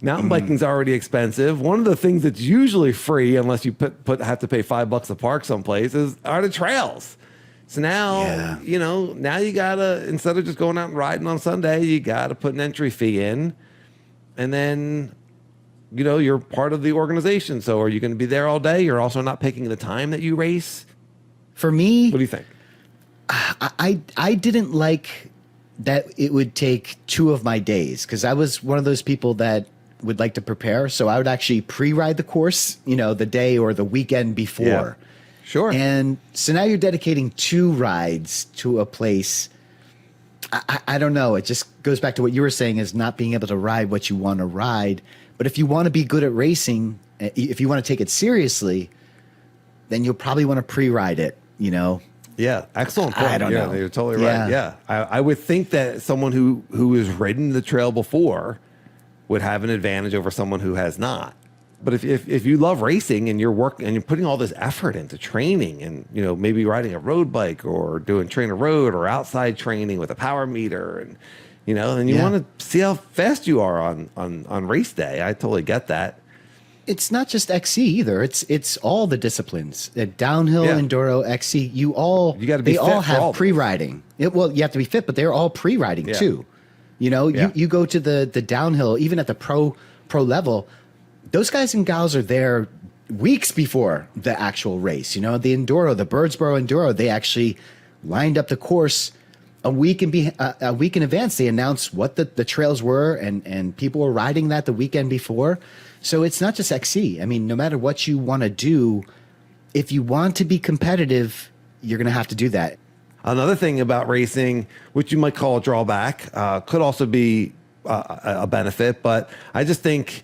Mountain biking's already expensive. One of the things that's usually free, unless you have to pay $5 to park someplace, are the trails. So now, now you gotta, instead of just going out and riding on Sunday, you gotta put an entry fee in, and then, you're part of the organization. So are you going to be there all day? You're also not picking the time that you race. For me, what do you think? I didn't like that it would take 2 of my days, because I was one of those people that would like to prepare. So I would actually pre-ride the course, the day or the weekend before. Yeah. Sure. And so now you're dedicating 2 rides to a place. I don't know. It just goes back to what you were saying, is not being able to ride what you want to ride. But if you want to be good at racing, if you want to take it seriously, then you'll probably want to pre-ride it, Yeah, excellent point. I don't know. You're totally right. Yeah. I would think that someone who has ridden the trail before would have an advantage over someone who has not. But if you love racing and you're putting all this effort into training and, maybe riding a road bike or doing trainer road or outside training with a power meter and, and you want to see how fast you are on race day. I totally get that. It's not just XC either. It's all the disciplines. Downhill, enduro, XC. You got to be. They all have pre-riding. Well, you have to be fit, but they're all pre-riding too. You go to the downhill, even at the pro level. Those guys and gals are there weeks before the actual race. The enduro, the Birdsboro Enduro, they actually lined up the course a week in advance. They announced what the trails were, and people were riding that the weekend before. So it's not just XC. I mean, no matter what you want to do, if you want to be competitive, you're going to have to do that. Another thing about racing, which you might call a drawback, could also be a benefit, but I just think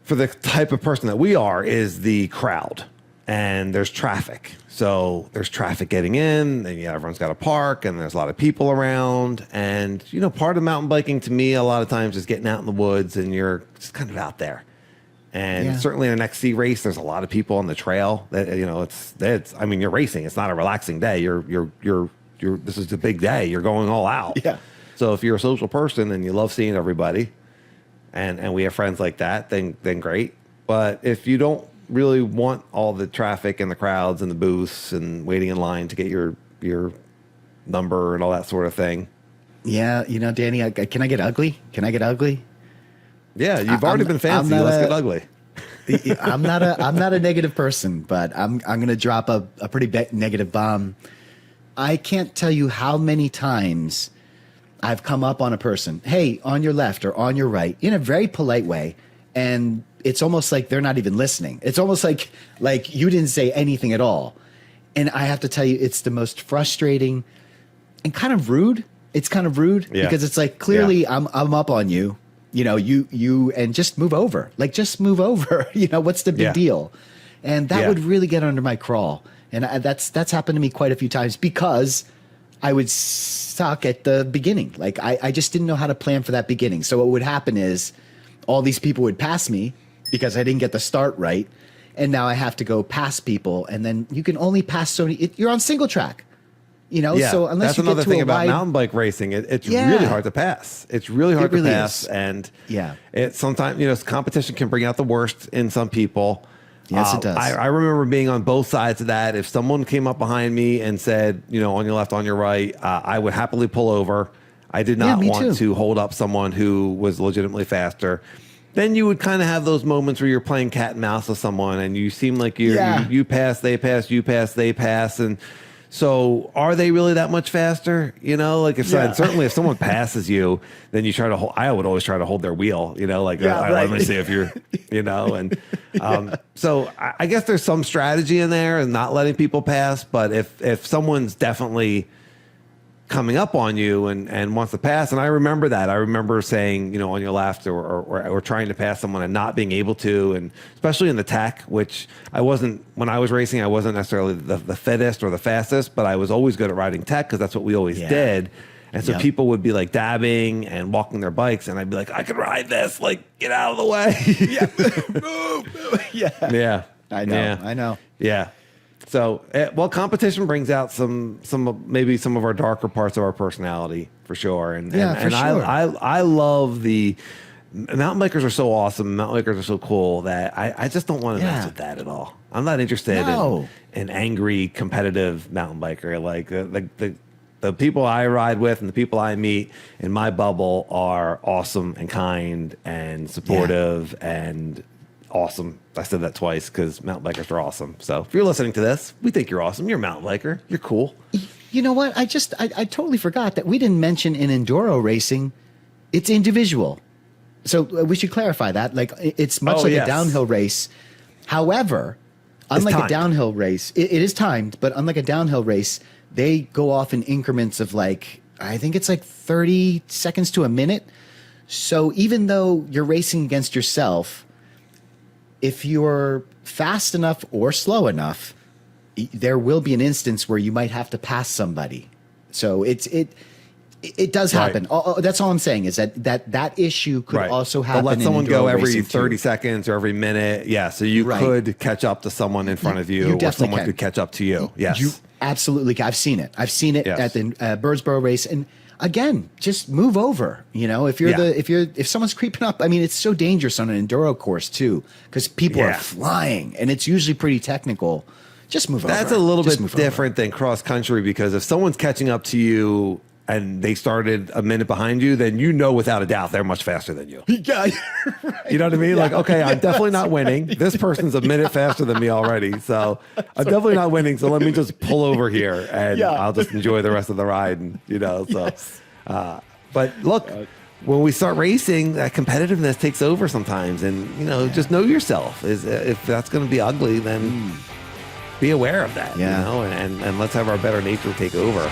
for the type of person that we are is the crowd, and there's traffic. So there's traffic getting in, and everyone's got to park, and there's a lot of people around. And, part of mountain biking to me, a lot of times is getting out in the woods and you're just kind of out there. And certainly in an XC race, there's a lot of people on the trail that, you're racing. It's not a relaxing day. This is a big day. You're going all out. Yeah. So if you're a social person and you love seeing everybody, and we have friends like that, then great. But if you don't really want all the traffic and the crowds and the booths and waiting in line to get your number and all that sort of thing. Yeah, Danny, can I get ugly? Can I get ugly? Yeah, you've already been fancy. Let's get ugly. I'm not a negative person, but I'm going to drop a pretty negative bomb. I can't tell you how many times I've come up on a person, hey, on your left or on your right, in a very polite way, and it's almost like they're not even listening. It's almost like you didn't say anything at all. And I have to tell you, it's the most frustrating and kind of rude. It's kind of rude because it's like, clearly I'm up on you. You and just move over. Just move over. What's the big deal? And that would really get under my crawl. And that's happened to me quite a few times because I would suck at the beginning. I just didn't know how to plan for that beginning. So what would happen is all these people would pass me because I didn't get the start right. And now I have to go past people. And then you can only pass so many. You're on single track. So unless that's you another get to thing a about wide, mountain bike racing. It's really hard to pass. It's really hard to pass, and it sometimes competition can bring out the worst in some people. Yes, it does. I remember being on both sides of that. If someone came up behind me and said, on your left, on your right, I would happily pull over. I did not want to hold up someone who was legitimately faster. Then you would kind of have those moments where you're playing cat and mouse with someone, and you seem like you pass, they pass, you pass, they pass, and so are they really that much faster? Certainly if someone passes you, then you try to hold, I would always try to hold their wheel, let me see if you're, and so I guess there's some strategy in there and not letting people pass. But if someone's definitely coming up on you and wants to pass, and I remember that. I remember saying, on your left or trying to pass someone and not being able to, and especially in the tech, which when I was racing, I wasn't necessarily the fittest or the fastest, but I was always good at riding tech because that's what we always did. And so people would be dabbing and walking their bikes, and I'd be like, I can ride this, get out of the way. Move. Yeah. I know. Yeah. So, competition brings out maybe some of our darker parts of our personality for sure, and sure. I love the mountain bikers are so awesome. Mountain bikers are so cool that I just don't want to mess with that at all. I'm not interested in an angry, competitive mountain biker. Like the people I ride with and the people I meet in my bubble are awesome and kind and supportive and awesome. I said that twice because mountain bikers are awesome. So if you're listening to this, we think you're awesome. You're a mountain biker. You're cool. You know what? I totally forgot that we didn't mention in enduro racing, it's individual. So we should clarify that. Like it's much like a downhill race. However, unlike a downhill race, it is timed, but unlike a downhill race, they go off in increments of like, I think it's like 30 seconds to a minute. So even though you're racing against yourself, if you're fast enough or slow enough, there will be an instance where you might have to pass somebody. So it does happen. That's all I'm saying is that issue could also happen. But let someone go every 30 too. seconds or every minute. Yeah, so you could catch up to someone in front of you, or someone could catch up to you. Yes, you absolutely. I've seen it. At the Birdsboro race, and again, just move over. You know, if someone's creeping up, I mean, it's so dangerous on an enduro course too, because people are flying, and it's usually pretty technical. Just move over. That's a little bit different than cross country, because if someone's catching up to you and they started a minute behind you, then you know without a doubt they're much faster than you. Yeah, right. You know what I mean? Yeah. Like, okay, I'm definitely not winning. This person's a minute faster than me already, so I'm definitely not winning. So let me just pull over here, and I'll just enjoy the rest of the ride. And but look, when we start racing, that competitiveness takes over sometimes, and just know yourself. If that's going to be ugly, then be aware of that. You know, and let's have our better nature take over.